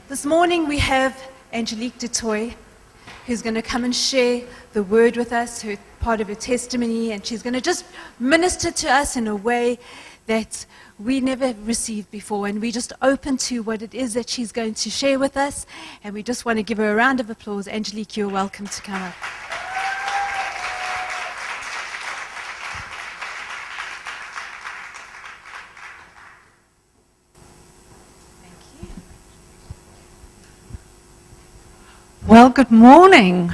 This morning we have Angelique Dutoy, who's going to come and share the word with us, her part of her testimony, and she's going to just minister to us in a way that we never received before, and we're just open to what it is that she's going to share with us, and we just want to give her a round of applause. Angelique, you're welcome to come up. Well, good morning,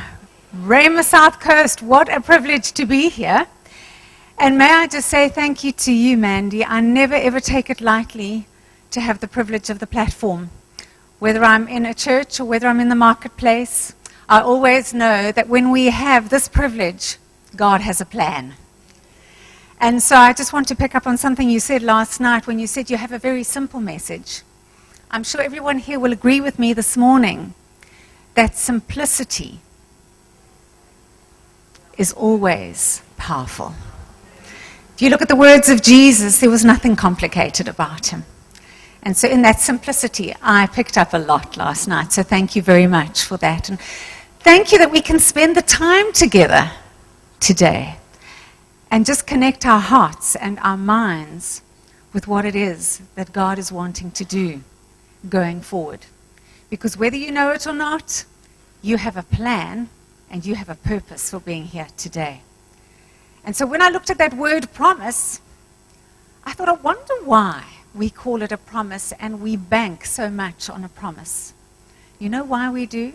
Rhema South Coast. What a privilege to be here. And may I just say thank you to you, Mandy. I never ever take it lightly to have the privilege of the platform. Whether I'm in a church or whether I'm in the marketplace, I always know that when we have this privilege, God has a plan. And so I just want to pick up on something you said last night when you said you have a very simple message. I'm sure everyone here will agree with me this morning that simplicity is always powerful. If you look at the words of Jesus, there was nothing complicated about him. And so in that simplicity, I picked up a lot last night. So thank you very much for that. And thank you that we can spend the time together today and just connect our hearts and our minds with what it is that God is wanting to do going forward. Because whether you know it or not, you have a plan and you have a purpose for being here today. And so when I looked at that word promise, I thought, I wonder why we call it a promise and we bank so much on a promise. You know why we do?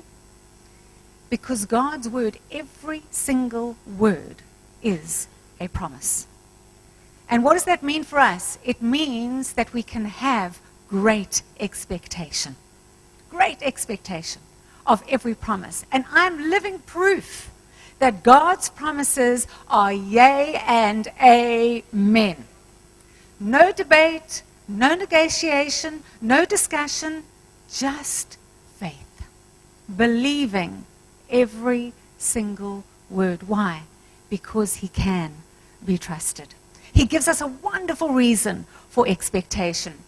Because God's word, every single word, is a promise. And what does that mean for us? It means that we can have great expectation. Great expectation of every promise. And I'm living proof that God's promises are yea and amen. No debate, no negotiation, no discussion, just faith. Believing every single word. Why? Because he can be trusted. He gives us a wonderful reason for expectation.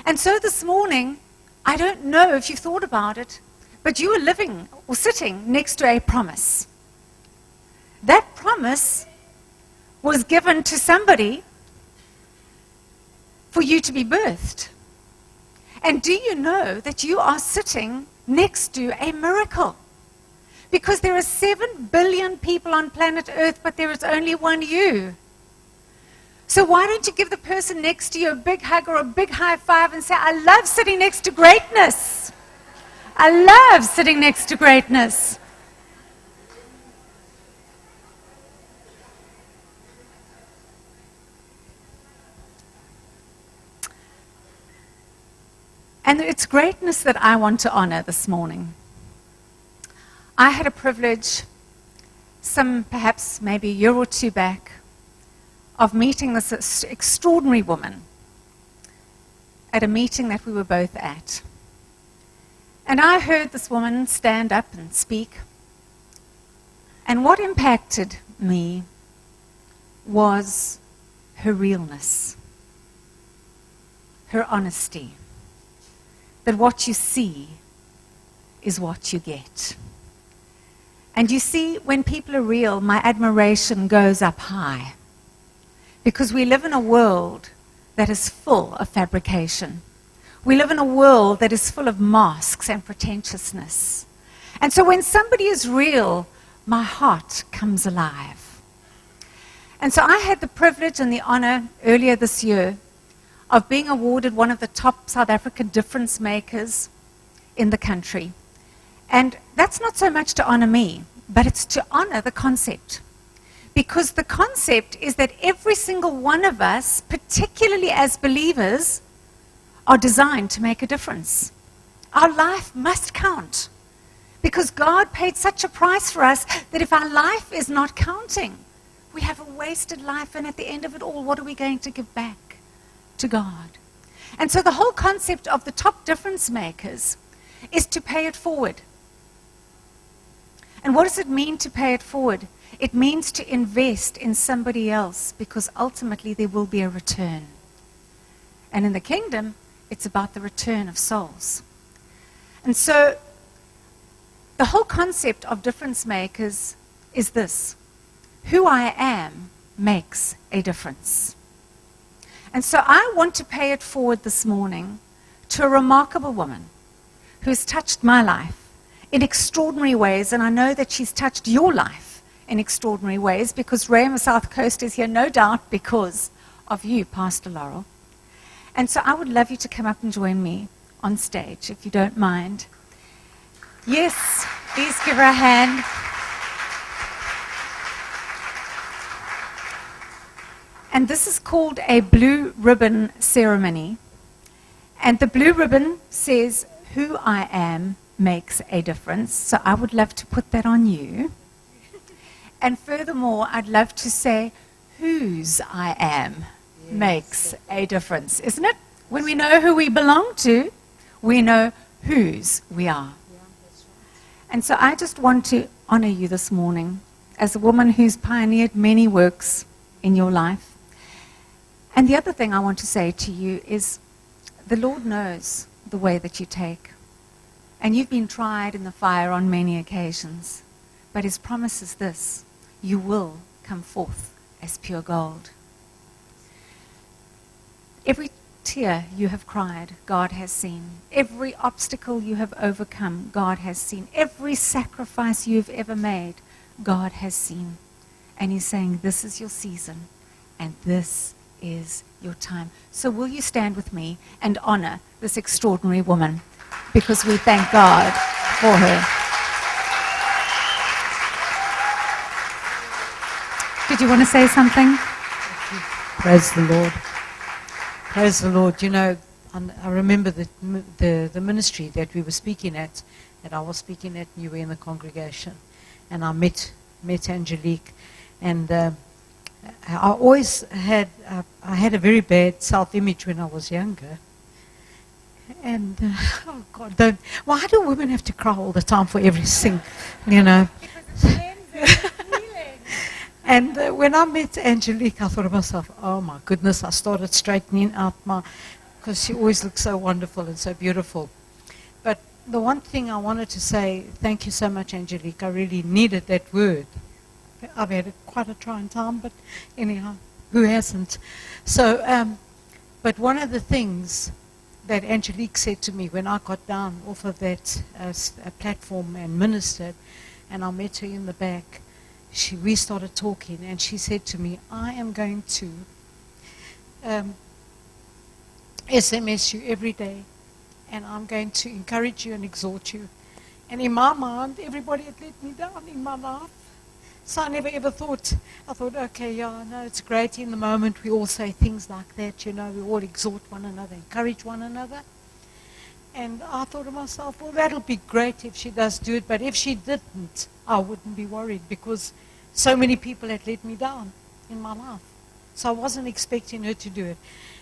And so this morning, I don't know if you've thought about it, but you are living or sitting next to a promise. That promise was given to somebody for you to be birthed. And do you know that you are sitting next to a miracle? Because there are 7 billion people on planet Earth, but there is only one you. So why don't you give the person next to you a big hug or a big high five and say, I love sitting next to greatness. I love sitting next to greatness. And it's greatness that I want to honor this morning. I had a privilege, perhaps maybe a year or two back, of meeting this extraordinary woman at a meeting that we were both at. And I heard this woman stand up and speak. And what impacted me was her realness, her honesty, that what you see is what you get. And you see, when people are real, my admiration goes up high. Because we live in a world that is full of fabrication. We live in a world that is full of masks and pretentiousness. And so when somebody is real, my heart comes alive. And so I had the privilege and the honor earlier this year of being awarded one of the top South African difference makers in the country. And that's not so much to honor me, but it's to honor the concept. Because the concept is that every single one of us, particularly as believers, are designed to make a difference. Our life must count. Because God paid such a price for us that if our life is not counting, we have a wasted life, and at the end of it all, what are we going to give back to God? And so the whole concept of the top difference makers is to pay it forward. And what does it mean to pay it forward? It means to invest in somebody else, because ultimately there will be a return. And in the kingdom, it's about the return of souls. And so the whole concept of difference makers is this: who I am makes a difference. And so I want to pay it forward this morning to a remarkable woman who has touched my life in extraordinary ways, and I know that she's touched your life in extraordinary ways, because Rhema South Coast is here, no doubt, because of you, Pastor Laurel. And so I would love you to come up and join me on stage, if you don't mind. Yes, please give her a hand. And this is called a blue ribbon ceremony. And the blue ribbon says, who I am makes a difference. So I would love to put that on you. And furthermore, I'd love to say, whose I am makes a difference. Isn't it? When we know who we belong to, we know whose we are. And so I just want to honor you this morning as a woman who's pioneered many works in your life. And the other thing I want to say to you is the Lord knows the way that you take. And you've been tried in the fire on many occasions. But his promise is this: you will come forth as pure gold. Every tear you have cried, God has seen. Every obstacle you have overcome, God has seen. Every sacrifice you've ever made, God has seen. And he's saying, this is your season, and this is your time. So will you stand with me and honor this extraordinary woman, because we thank God for her. Did you want to say something? Praise the Lord. Praise the Lord. You know, I remember the ministry that we were speaking at, that I was speaking at, and you were in the congregation, and I met Angelique, and I always had a very bad self-image when I was younger. And oh God, why do women have to cry all the time for everything? You know. And when I met Angelique, I thought to myself, oh my goodness, I started straightening out because she always looks so wonderful and so beautiful. But the one thing I wanted to say, thank you so much, Angelique. I really needed that word. I've had quite a trying time, but anyhow, who hasn't? So, but one of the things that Angelique said to me when I got down off of that platform and ministered, and I met her in the back, we started talking, and she said to me, I am going to SMS you every day, and I'm going to encourage you and exhort you. And in my mind, everybody had let me down in my life. So I never ever thought, I thought, okay, yeah, no, it's great in the moment. We all say things like that, you know, we all exhort one another, encourage one another. And I thought to myself, well, that'll be great if she does do it, but if she didn't, I wouldn't be worried, because so many people had let me down in my life. So I wasn't expecting her to do it.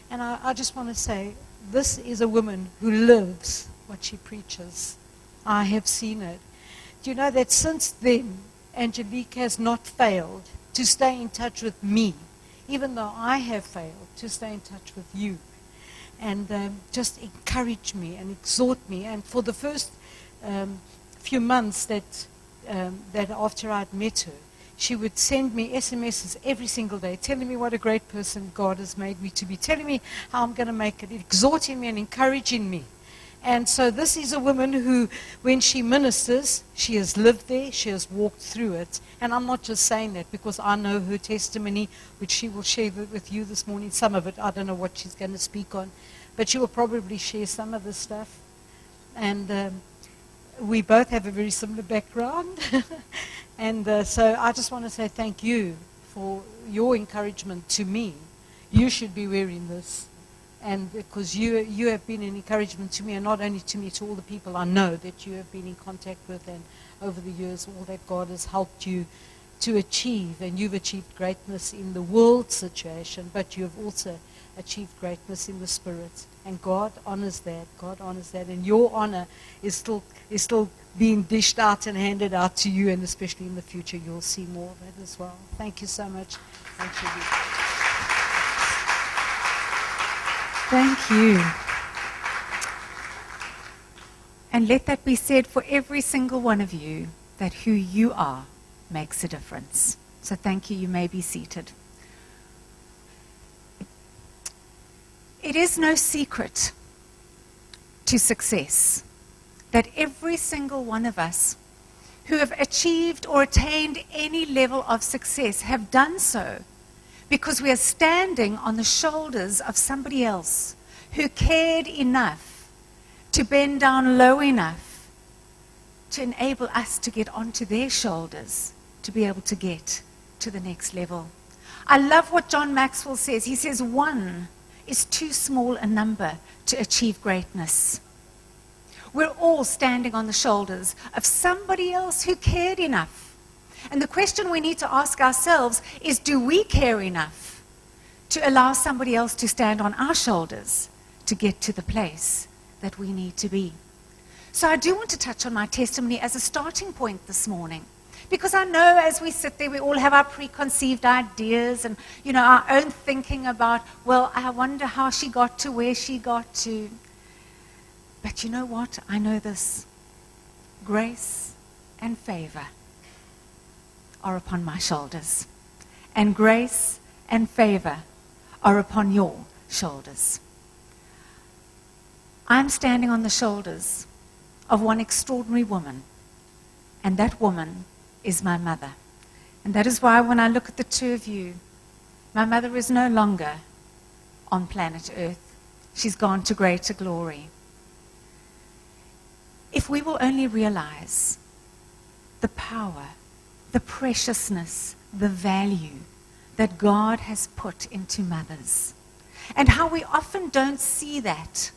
And I just want to say, this is a woman who lives what she preaches. I have seen it. Do you know that since then, Angelique has not failed to stay in touch with me, even though I have failed to stay in touch with you, and just encourage me and exhort me. And for the first few months that after I'd met her, she would send me SMSs every single day, telling me what a great person God has made me to be, telling me how I'm going to make it, exhorting me and encouraging me. And so this is a woman who, when she ministers, she has lived there, she has walked through it. And I'm not just saying that because I know her testimony, which she will share with you this morning. Some of it, I don't know what she's going to speak on, but she will probably share some of the stuff. And we both have a very similar background. And so I just want to say thank you for your encouragement to me. You should be wearing this. And because you have been an encouragement to me, and not only to me, to all the people I know that you have been in contact with, and over the years, all that God has helped you to achieve. And you've achieved greatness in the world situation, but you have also achieved greatness in the spirit. And God honors that. God honors that. And your honor is still being dished out and handed out to you, and especially in the future, you'll see more of it as well. Thank you so much. Thank you. Thank you. And let that be said for every single one of you, that who you are makes a difference. So thank you. You may be seated. It is no secret to success that every single one of us who have achieved or attained any level of success have done so because we are standing on the shoulders of somebody else who cared enough to bend down low enough to enable us to get onto their shoulders to be able to get to the next level. I love what John Maxwell says. He says, one is too small a number to achieve greatness. We're all standing on the shoulders of somebody else who cared enough. And the question we need to ask ourselves is, do we care enough to allow somebody else to stand on our shoulders to get to the place that we need to be? So I do want to touch on my testimony as a starting point this morning. Because I know as we sit there, we all have our preconceived ideas and, our own thinking about, well, I wonder how she got to where she got to. But you know what? I know this. Grace and favor are upon my shoulders. And grace and favor are upon your shoulders. I'm standing on the shoulders of one extraordinary woman. And that woman is my mother. And that is why when I look at the two of you, my mother is no longer on planet Earth. She's gone to greater glory. If we will only realize the power, the preciousness, the value that God has put into mothers, and how we often don't see that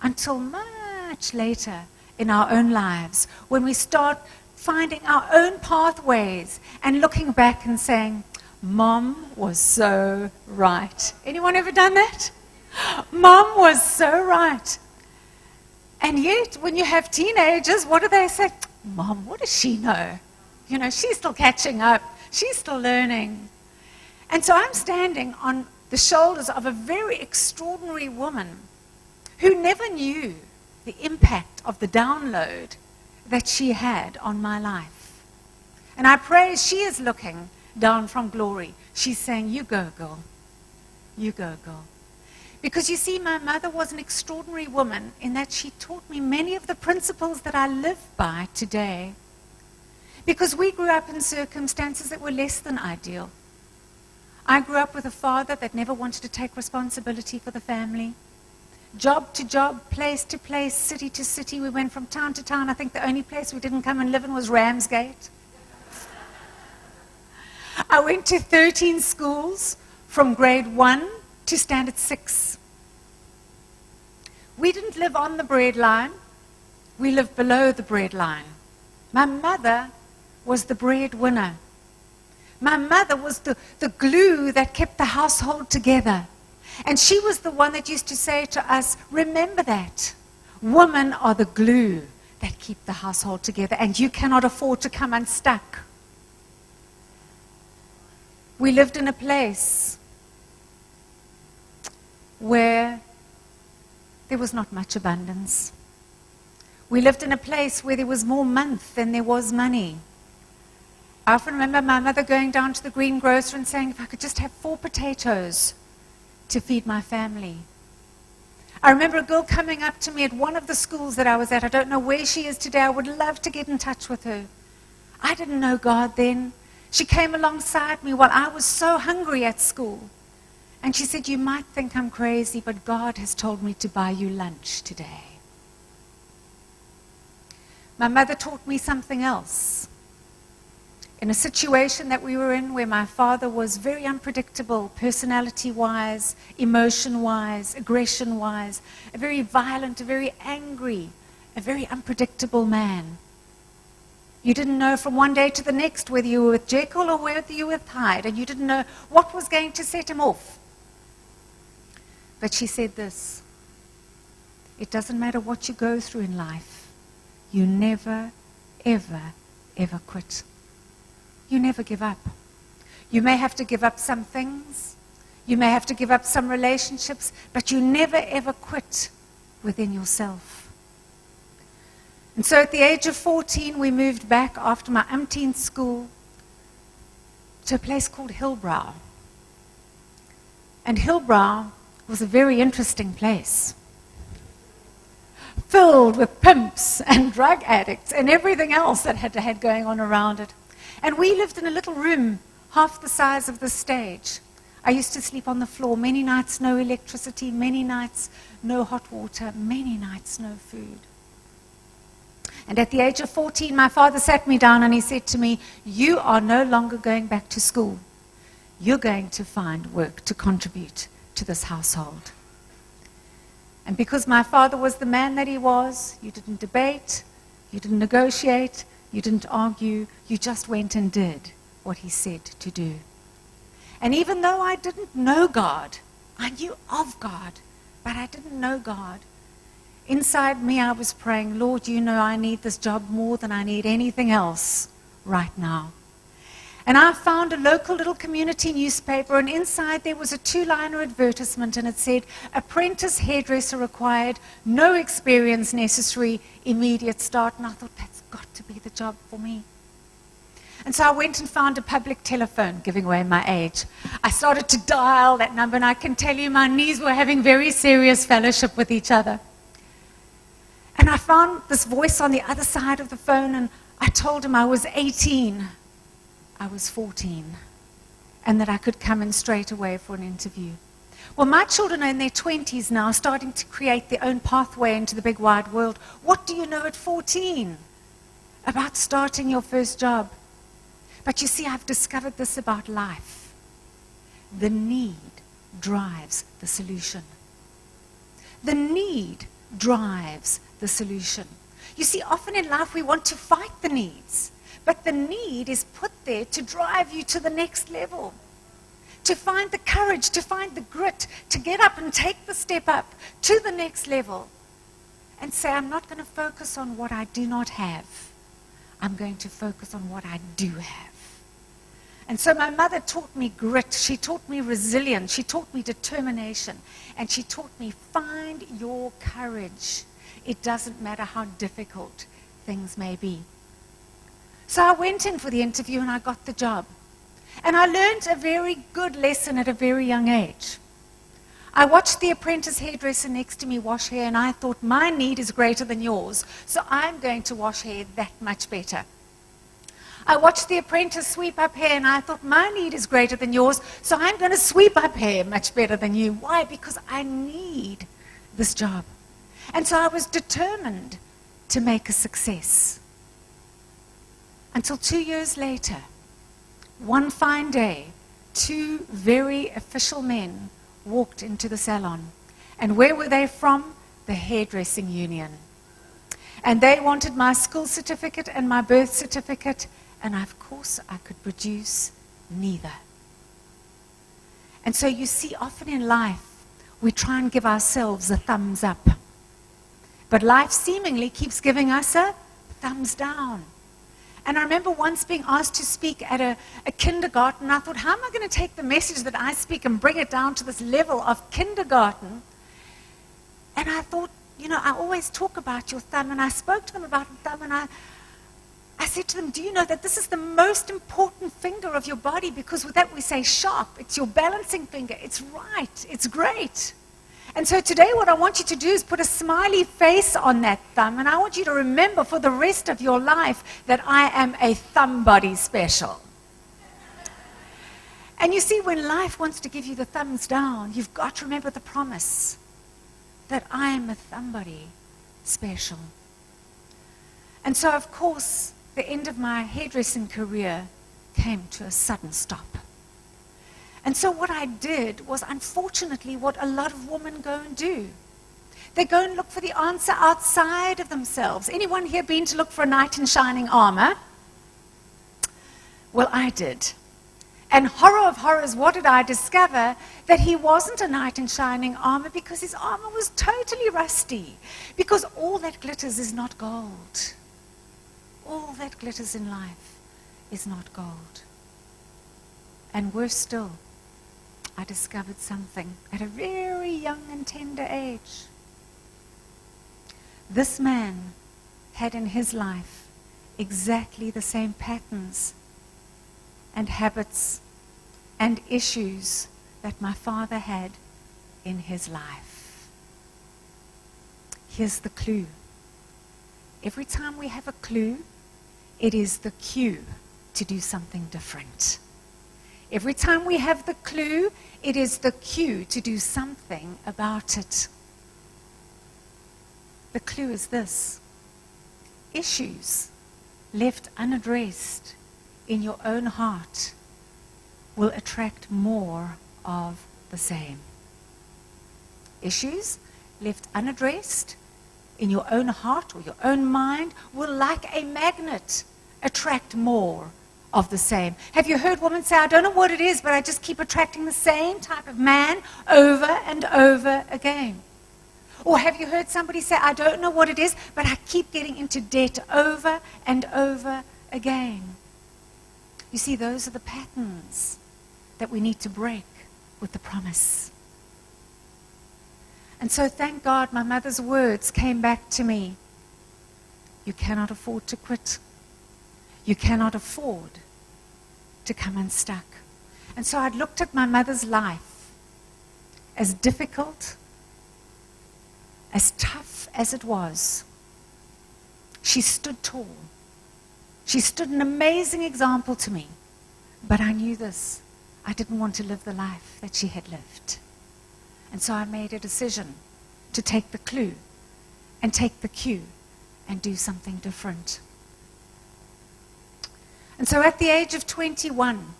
until much later in our own lives, when we start finding our own pathways and looking back and saying, Mom was so right. Anyone ever done that? Mom was so right. And yet, when you have teenagers, what do they say? Mom, what does she know? She's still catching up. She's still learning. And so I'm standing on the shoulders of a very extraordinary woman who never knew the impact of the download that she had on my life. And I pray she is looking down from glory. She's saying, you go, girl. You go, girl. Because you see, my mother was an extraordinary woman in that she taught me many of the principles that I live by today. Because we grew up in circumstances that were less than ideal. I grew up with a father that never wanted to take responsibility for the family. Job to job, place to place, city to city. We went from town to town. I think the only place we didn't come and live in was Ramsgate. I went to 13 schools from grade 1 to standard 6. We didn't live on the bread line. We lived below the bread line. My mother was the breadwinner. My mother was the glue that kept the household together. And she was the one that used to say to us, remember that. Women are the glue that keep the household together, and you cannot afford to come unstuck. We lived in a place where there was not much abundance. We lived in a place where there was more month than there was money. I often remember my mother going down to the greengrocer and saying, if I could just have 4 potatoes to feed my family. I remember a girl coming up to me at one of the schools that I was at. I don't know where she is today. I would love to get in touch with her. I didn't know God then. She came alongside me while I was so hungry at school. And she said, you might think I'm crazy, but God has told me to buy you lunch today. My mother taught me something else. In a situation that we were in where my father was very unpredictable, personality-wise, emotion-wise, aggression-wise, a very violent, a very angry, a very unpredictable man. You didn't know from one day to the next whether you were with Jekyll or whether you were with Hyde, and you didn't know what was going to set him off. But she said this, it doesn't matter what you go through in life, you never, ever, ever quit. You never give up. You may have to give up some things. You may have to give up some relationships, but you never ever quit within yourself. And so at the age of 14, we moved back after my umpteenth school to a place called Hillbrow. And Hillbrow was a very interesting place, filled with pimps and drug addicts and everything else that had going on around it. And we lived in a little room half the size of the stage. I used to sleep on the floor. Many nights no electricity, many nights no hot water, many nights no food. And at the age of 14, my father sat me down and he said to me, "You are no longer going back to school. You're going to find work to contribute to this household." And because my father was the man that he was, you didn't debate, you didn't negotiate, you didn't argue, you just went and did what he said to do. And even though I didn't know God, I knew of God, but I didn't know God. Inside me, I was praying, "Lord, you know I need this job more than I need anything else right now." And I found a local little community newspaper, and inside there was a 2-liner advertisement, and it said, "Apprentice hairdresser required, no experience necessary, immediate start." And I thought, that's got to be the job for me. And so I went and found a public telephone, giving away my age. I started to dial that number, and I can tell you my knees were having very serious fellowship with each other. And I found this voice on the other side of the phone, and I told him I was 18. I was 14, and that I could come in straight away for an interview. Well, my children are in their 20s now, starting to create their own pathway into the big wide world. What do you know at 14 about starting your first job? But you see, I've discovered this about life. The need drives the solution. The need drives the solution. You see, often in life we want to fight the needs, but the need is put there to drive you to the next level, to find the courage, to find the grit, to get up and take the step up to the next level and say, "I'm not going to focus on what I do not have. I'm going to focus on what I do have." And so my mother taught me grit, she taught me resilience, she taught me determination, and she taught me, find your courage. It doesn't matter how difficult things may be. So I went in for the interview and I got the job. And I learned a very good lesson at a very young age. I watched the apprentice hairdresser next to me wash hair, and I thought, my need is greater than yours, so I'm going to wash hair that much better. I watched the apprentice sweep up hair, and I thought, my need is greater than yours, so I'm going to sweep up hair much better than you. Why? Because I need this job. And so I was determined to make a success. Until 2 years later, one fine day, 2 very official men walked into the salon. And where were they from? The hairdressing union. And they wanted my school certificate and my birth certificate, and of course I could produce neither. And so you see, often in life, we try and give ourselves a thumbs up. But life seemingly keeps giving us a thumbs down. And I remember once being asked to speak at a kindergarten. I thought, how am I going to take the message that I speak and bring it down to this level of kindergarten? And I thought, you know, I always talk about your thumb, and I spoke to them about the thumb, and I said to them, do you know that this is the most important finger of your body? Because with that we say sharp. It's your balancing finger. It's right. It's great. And so today what I want you to do is put a smiley face on that thumb, and I want you to remember for the rest of your life that I am a thumb body special. And you see, when life wants to give you the thumbs down, you've got to remember the promise that I am a thumb body special. And so, of course, the end of my hairdressing career came to a sudden stop. And so what I did was, unfortunately, what a lot of women go and do. They go and look for the answer outside of themselves. Anyone here been to look for a knight in shining armor? Well, I did. And horror of horrors, what did I discover? That he wasn't a knight in shining armor, because his armor was totally rusty. Because all that glitters is not gold. All that glitters in life is not gold. And worse still, I discovered something at a very young and tender age. This man had in his life exactly the same patterns and habits and issues that my father had in his life. Here's the clue. Every time we have a clue, it is the cue to do something different. Every time we have the clue, it is the cue to do something about it. The clue is this: issues left unaddressed in your own heart will attract more of the same. Issues left unaddressed in your own heart or your own mind will, like a magnet, attract more of the same. Have you heard women say, I don't know what it is, but I just keep attracting the same type of man over and over again? Or have you heard somebody say, I don't know what it is, but I keep getting into debt over and over again? You see, those are the patterns that we need to break with the promise. And so thank God my mother's words came back to me. You cannot afford to quit. You cannot afford to come unstuck. And so I looked at my mother's life, as difficult, as tough as it was. She stood tall. She stood an amazing example to me. But I knew this: I didn't want to live the life that she had lived. And so I made a decision to take the clue and take the cue and do something different. And so at the age of 21,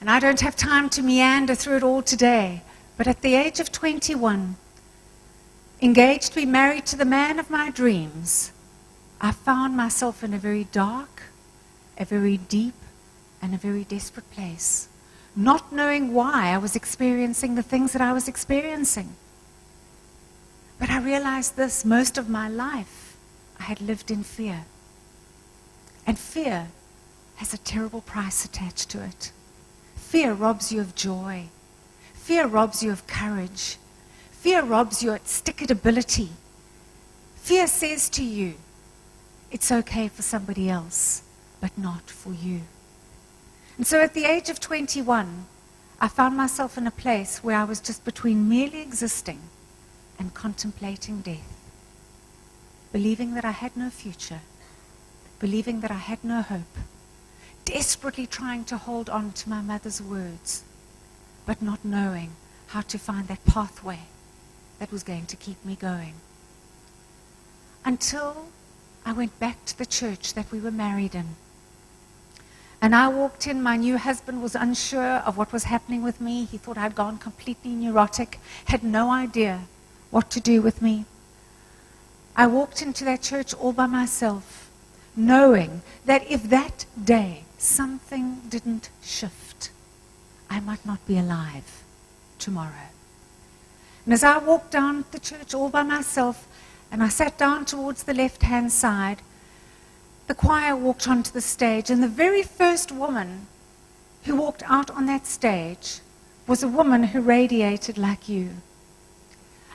and I don't have time to meander through it all today, but at the age of 21, engaged to be married to the man of my dreams, I found myself in a very dark, a very deep, and a very desperate place, not knowing why I was experiencing the things that I was experiencing. But I realized this: most of my life I had lived in fear. And fear has a terrible price attached to it. Fear robs you of joy. Fear robs you of courage. Fear robs you of stick-it-ability. Fear says to you, it's okay for somebody else, but not for you. And so at the age of 21, I found myself in a place where I was just between merely existing and contemplating death, believing that I had no future, believing that I had no hope, desperately trying to hold on to my mother's words, but not knowing how to find that pathway that was going to keep me going. Until I went back to the church that we were married in. And I walked in, my new husband was unsure of what was happening with me. He thought I'd gone completely neurotic, had no idea what to do with me. I walked into that church all by myself, knowing that if that day something didn't shift, I might not be alive tomorrow. And as I walked down the church all by myself, and I sat down towards the left-hand side, the choir walked onto the stage, and the very first woman who walked out on that stage was a woman who radiated like you.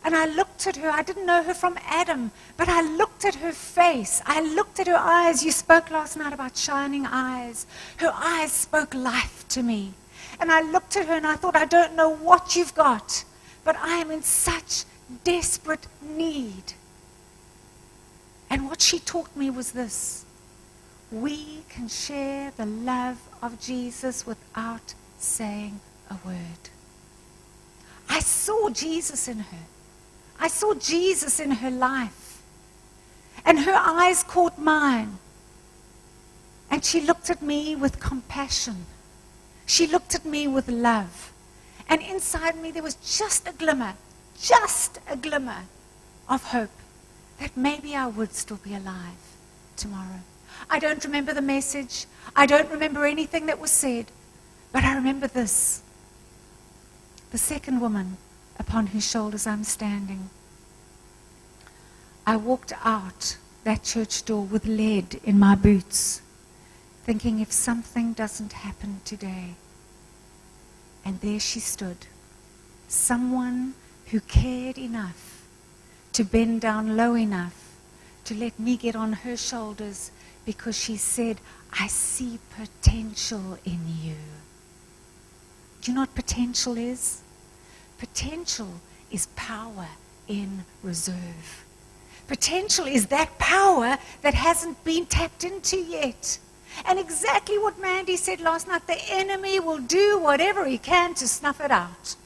And I looked at her. I didn't know her from Adam, but I looked at her face. I looked at her eyes. You spoke last night about shining eyes. Her eyes spoke life to me. And I looked at her and I thought, I don't know what you've got, but I am in such desperate need. And what she taught me was this: we can share the love of Jesus without saying a word. I saw Jesus in her. I saw Jesus in her life. And her eyes caught mine. And she looked at me with compassion. She looked at me with love. And inside me there was just a glimmer of hope that maybe I would still be alive tomorrow. I don't remember the message. I don't remember anything that was said. But I remember this: the second woman upon whose shoulders I'm standing. I walked out that church door with lead in my boots, thinking, if something doesn't happen today. And there she stood, someone who cared enough to bend down low enough to let me get on her shoulders because she said, I see potential in you. Do you know what potential is? Potential is power in reserve. Potential is that power that hasn't been tapped into yet. And exactly what Mandy said last night, the enemy will do whatever he can to snuff it out.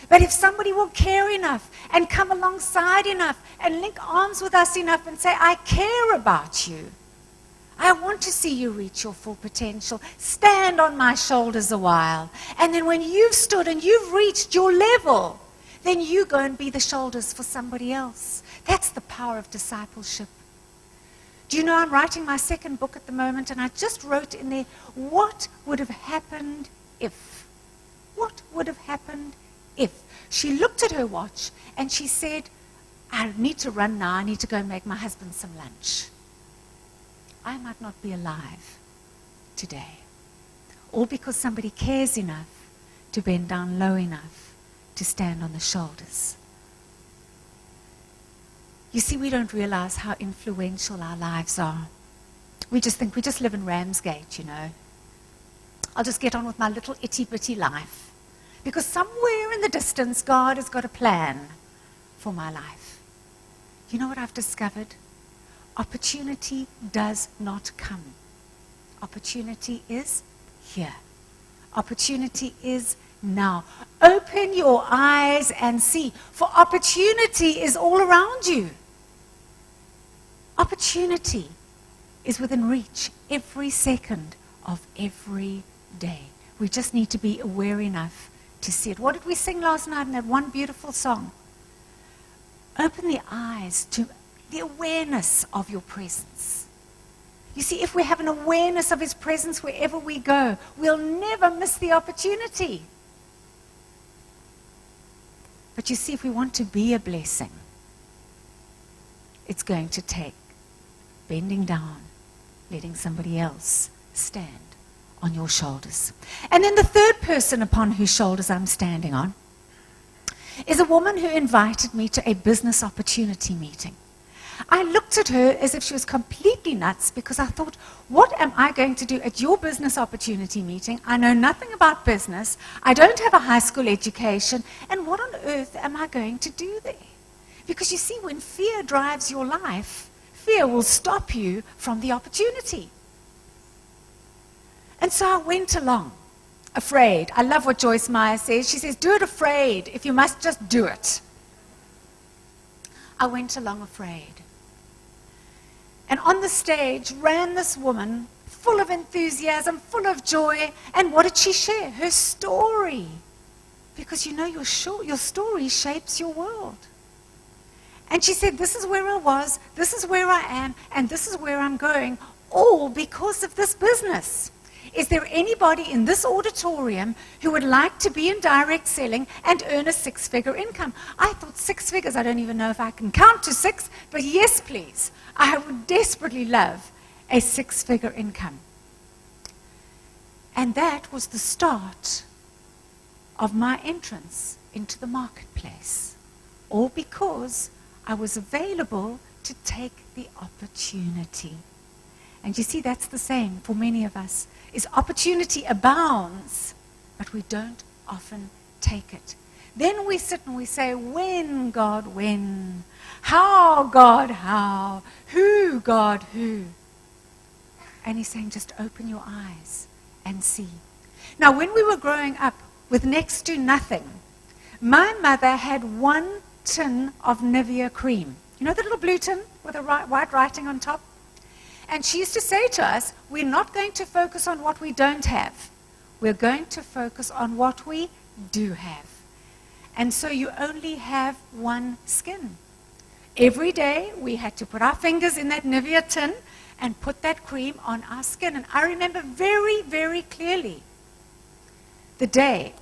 But if somebody will care enough and come alongside enough and link arms with us enough and say, I care about you. I want to see you reach your full potential. Stand on my shoulders a while. And then when you've stood and you've reached your level, then you go and be the shoulders for somebody else. That's the power of discipleship. Do you know I'm writing my second book at the moment, and I just wrote in there, what would have happened if? What would have happened if? She looked at her watch and she said, I need to run now. I need to go and make my husband some lunch. I might not be alive today. All because somebody cares enough to bend down low enough to stand on the shoulders. You see, we don't realize how influential our lives are. We just think we just live in Ramsgate, you know. I'll just get on with my little itty-bitty life. Because somewhere in the distance, God has got a plan for my life. You know what I've discovered? Opportunity does not come. Opportunity is here. Opportunity is now. Open your eyes and see, for opportunity is all around you. Opportunity is within reach every second of every day. We just need to be aware enough to see it. What did we sing last night in that one beautiful song? Open the eyes to the awareness of your presence. You see, if we have an awareness of his presence wherever we go, we'll never miss the opportunity. But you see, if we want to be a blessing, it's going to take bending down, letting somebody else stand on your shoulders. And then the third person upon whose shoulders I'm standing on is a woman who invited me to a business opportunity meeting. I looked at her as if she was completely nuts because I thought, what am I going to do at your business opportunity meeting? I know nothing about business. I don't have a high school education. And what on earth am I going to do there? Because you see, when fear drives your life, fear will stop you from the opportunity. And so I went along, afraid. I love what Joyce Meyer says. She says, do it afraid. If you must, just do it. I went along afraid. And on the stage ran this woman, full of enthusiasm, full of joy. And what did she share? Her story. Because you know your story shapes your world. And she said, this is where I was, this is where I am, and this is where I'm going, all because of this business. Is there anybody in this auditorium who would like to be in direct selling and earn a 6-figure income? I thought 6 figures, I don't even know if I can count to 6, but yes, please. I would desperately love a 6-figure income. And that was the start of my entrance into the marketplace. All because I was available to take the opportunity. And you see, that's the same for many of us, is opportunity abounds, but we don't often take it. Then we sit and we say, when, God, when? How, God, how? Who, God, who? And he's saying, just open your eyes and see. Now, when we were growing up with next to nothing, my mother had 1 tin of Nivea cream. You know the little blue tin with a white writing on top? And she used to say to us, we're not going to focus on what we don't have. We're going to focus on what we do have. And so you only have one skin. Every day we had to put our fingers in that Nivea tin and put that cream on our skin. And I remember very, very clearly the day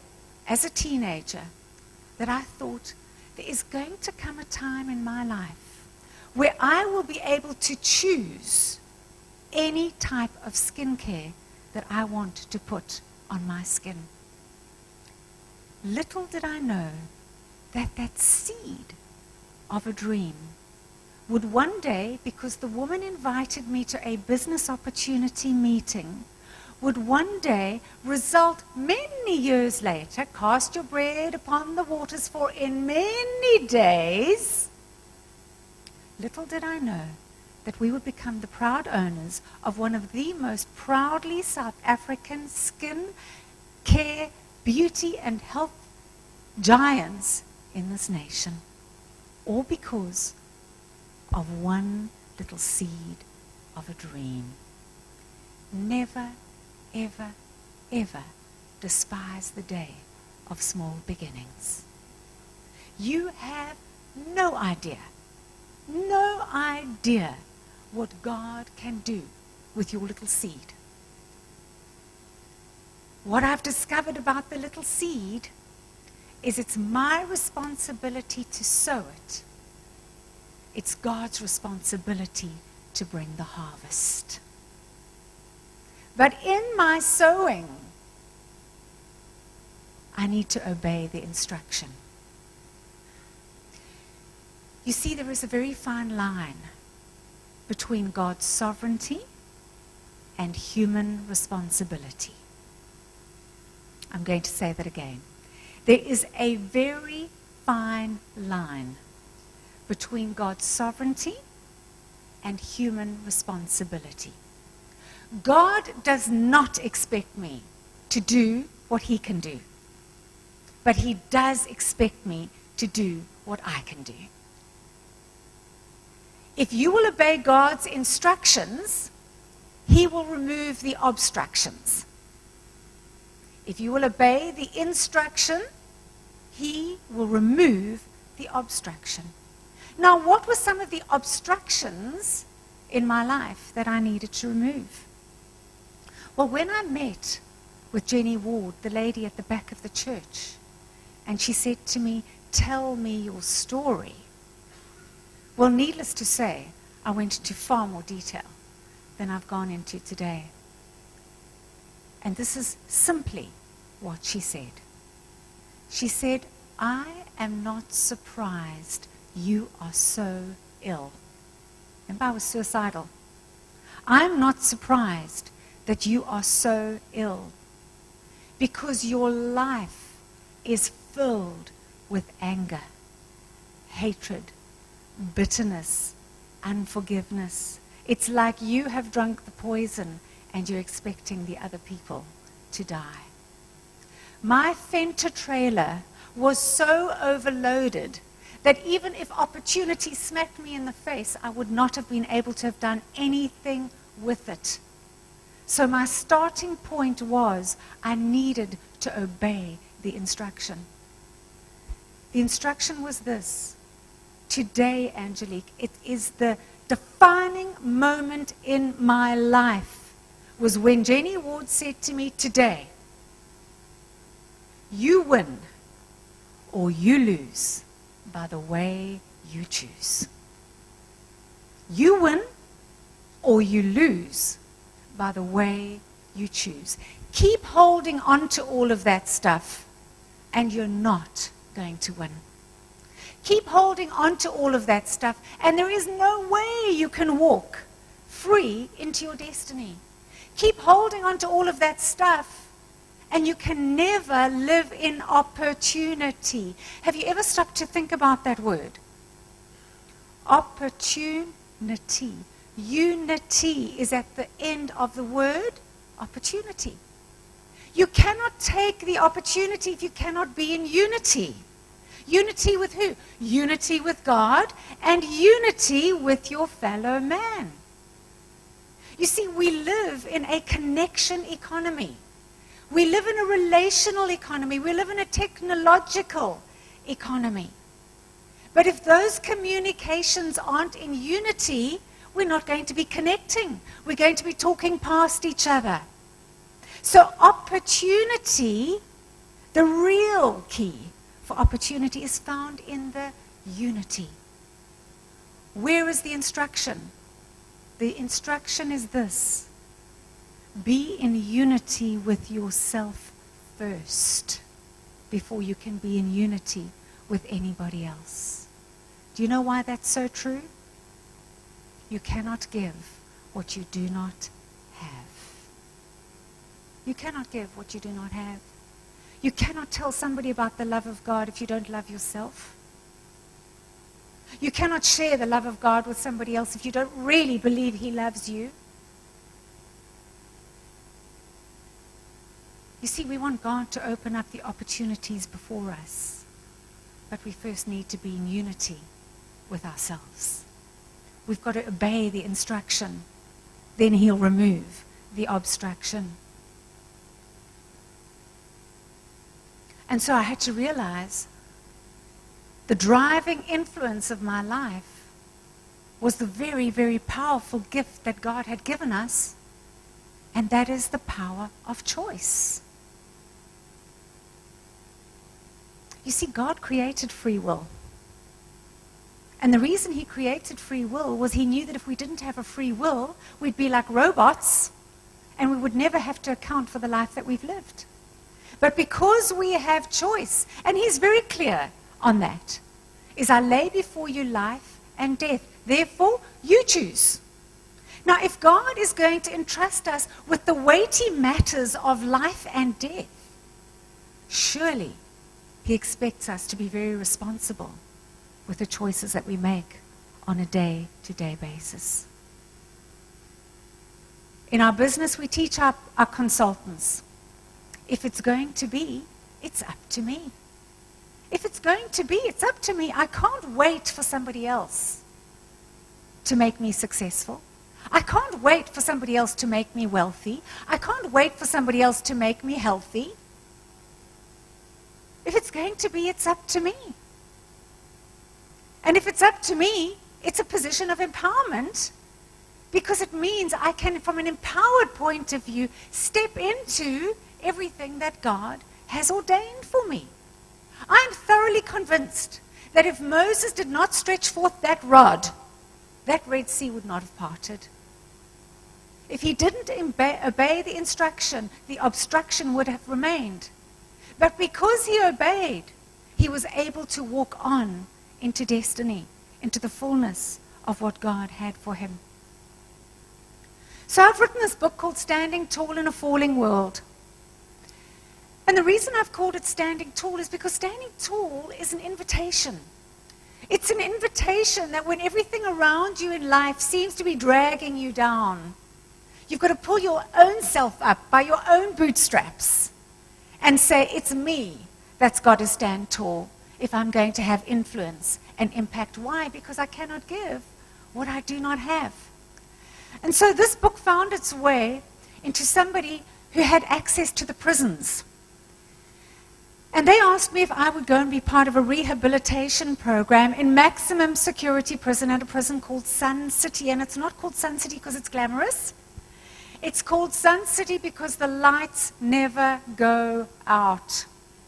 as a teenager that I thought, there is going to come a time in my life where I will be able to choose any type of skincare that I want to put on my skin. Little did I know that that seed of a dream would one day, because the woman invited me to a business opportunity meeting, would one day result many years later, cast your bread upon the waters, for in many days. Little did I know that we would become the proud owners of one of the most proudly South African skin care, beauty, and health giants in this nation. All because of one little seed of a dream. Never, ever, ever despise the day of small beginnings. You have no idea what God can do with your little seed. What I've discovered about the little seed is it's my responsibility to sow it. It's God's responsibility to bring the harvest. But in my sowing, I need to obey the instruction. You see, there is a very fine line between God's sovereignty and human responsibility. I'm going to say that again. There is a very fine line between God's sovereignty and human responsibility. God does not expect me to do what he can do, but he does expect me to do what I can do. If you will obey God's instructions, he will remove the obstructions. If you will obey the instruction, he will remove the obstruction. Now, what were some of the obstructions in my life that I needed to remove? Well, when I met with Jenny Ward, the lady at the back of the church, and she said to me, "Tell me your story." Well, needless to say, I went into far more detail than I've gone into today. And this is simply what she said. She said, "I am not surprised you are so ill." Remember, I was suicidal. I'm not surprised that you are so ill, because your life is filled with anger, hatred, bitterness, unforgiveness. It's like you have drunk the poison and you're expecting the other people to die. My Fenta trailer was so overloaded that even if opportunity smacked me in the face, I would not have been able to have done anything with it. So my starting point was I needed to obey the instruction. The instruction was this: today, Angelique, it is the defining moment in my life, was when Jenny Ward said to me, "Today, you win or you lose by the way you choose." You win or you lose by the way you choose. Keep holding on to all of that stuff and you're not going to win. Keep holding on to all of that stuff, and there is no way you can walk free into your destiny. Keep holding on to all of that stuff, and you can never live in opportunity. Have you ever stopped to think about that word? Opportunity. Unity is at the end of the word opportunity. You cannot take the opportunity if you cannot be in unity. Unity with who? Unity with God and unity with your fellow man. You see, we live in a connection economy. We live in a relational economy. We live in a technological economy. But if those communications aren't in unity, we're not going to be connecting. We're going to be talking past each other. So opportunity, the real key for opportunity, is found in the unity. Where is the instruction? The instruction is this: be in unity with yourself first before you can be in unity with anybody else. Do you know why that's so true? You cannot give what you do not have. You cannot give what you do not have. You cannot tell somebody about the love of God if you don't love yourself. You cannot share the love of God with somebody else if you don't really believe He loves you. You see, we want God to open up the opportunities before us, but we first need to be in unity with ourselves. We've got to obey the instruction. Then He'll remove the obstruction. And so I had to realize the driving influence of my life was the very, very powerful gift that God had given us, and that is the power of choice. You see, God created free will. And the reason He created free will was He knew that if we didn't have a free will, we'd be like robots, and we would never have to account for the life that we've lived. But because we have choice, and He's very clear on that, is I lay before you life and death. Therefore, you choose. Now, if God is going to entrust us with the weighty matters of life and death, surely He expects us to be very responsible with the choices that we make on a day-to-day basis. In our business, we teach our consultants, if it's going to be, it's up to me. If it's going to be, it's up to me. I can't wait for somebody else to make me successful. I can't wait for somebody else to make me wealthy. I can't wait for somebody else to make me healthy. If it's going to be, it's up to me. And if it's up to me, it's a position of empowerment, because it means I can, from an empowered point of view, step into everything that God has ordained for me. I am thoroughly convinced that if Moses did not stretch forth that rod, that Red Sea would not have parted. If he didn't obey the instruction, the obstruction would have remained. But because he obeyed, he was able to walk on into destiny, into the fullness of what God had for him. So I've written this book called Standing Tall in a Falling World. And the reason I've called it Standing Tall is because standing tall is an invitation. It's an invitation that when everything around you in life seems to be dragging you down, you've got to pull your own self up by your own bootstraps and say, it's me that's got to stand tall if I'm going to have influence and impact. Why? Because I cannot give what I do not have. And so this book found its way into somebody who had access to the prisons. And they asked me if I would go and be part of a rehabilitation program in maximum security prison at a prison called Sun City. And it's not called Sun City because it's glamorous. It's called Sun City because the lights never go out.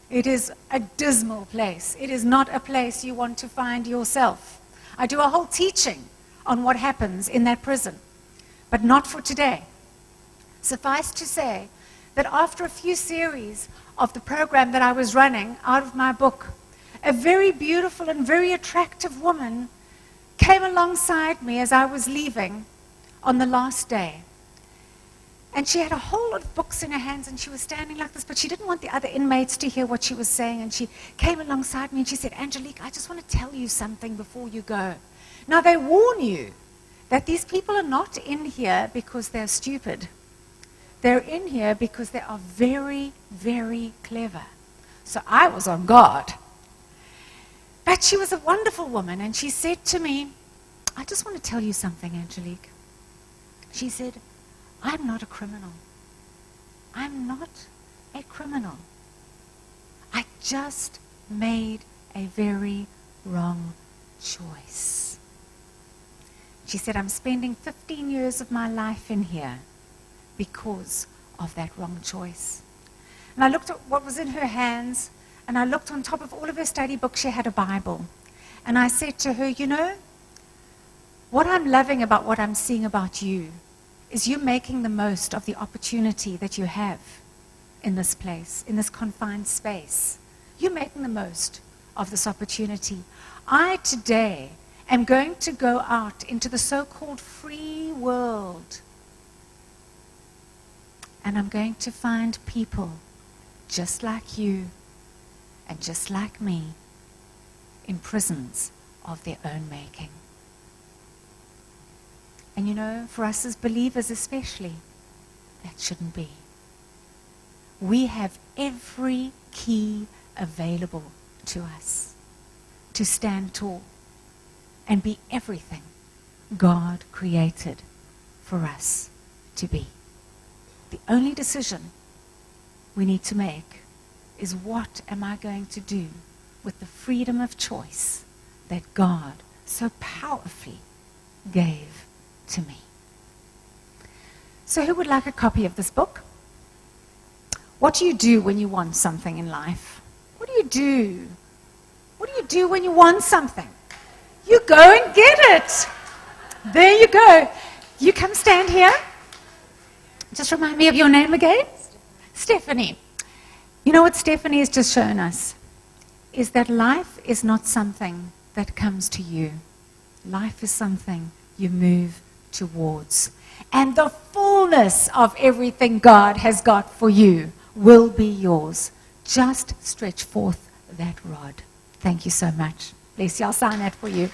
It is a dismal place. It is not a place you want to find yourself. I do a whole teaching on what happens in that prison, but not for today. Suffice to say that after a few series of the program that I was running out of my book, a very beautiful and very attractive woman came alongside me as I was leaving on the last day. And she had a whole lot of books in her hands, and she was standing like this, but she didn't want the other inmates to hear what she was saying. And she came alongside me and she said, Angelique, I just want to tell you something before you go. Now, they warn you that these people are not in here because they're stupid. They're in here because they are very, very clever. So I was on guard. But she was a wonderful woman, and she said to me, I just want to tell you something, Angelique. She said, I'm not a criminal. I'm not a criminal. I just made a very wrong choice. She said, I'm spending 15 years of my life in here because of that wrong choice. And I looked at what was in her hands, and I looked on top of all of her study books. She had a Bible. And I said to her, you know, what I'm loving about what I'm seeing about you is you making the most of the opportunity that you have in this place, in this confined space. You're making the most of this opportunity. I today am going to go out into the so-called free world. And I'm going to find people just like you and just like me in prisons of their own making. And you know, for us as believers especially, that shouldn't be. We have every key available to us to stand tall and be everything God created for us to be. The only decision we need to make is, what am I going to do with the freedom of choice that God so powerfully gave to me? So who would like a copy of this book? What do you do when you want something in life? What do you do? What do you do when you want something? You go and get it. There you go. You come stand here. Just remind me of your name again. Stephanie. You know what Stephanie has just shown us? Is that life is not something that comes to you. Life is something you move towards. And the fullness of everything God has got for you will be yours. Just stretch forth that rod. Thank you so much. Bless you. I'll sign that for you.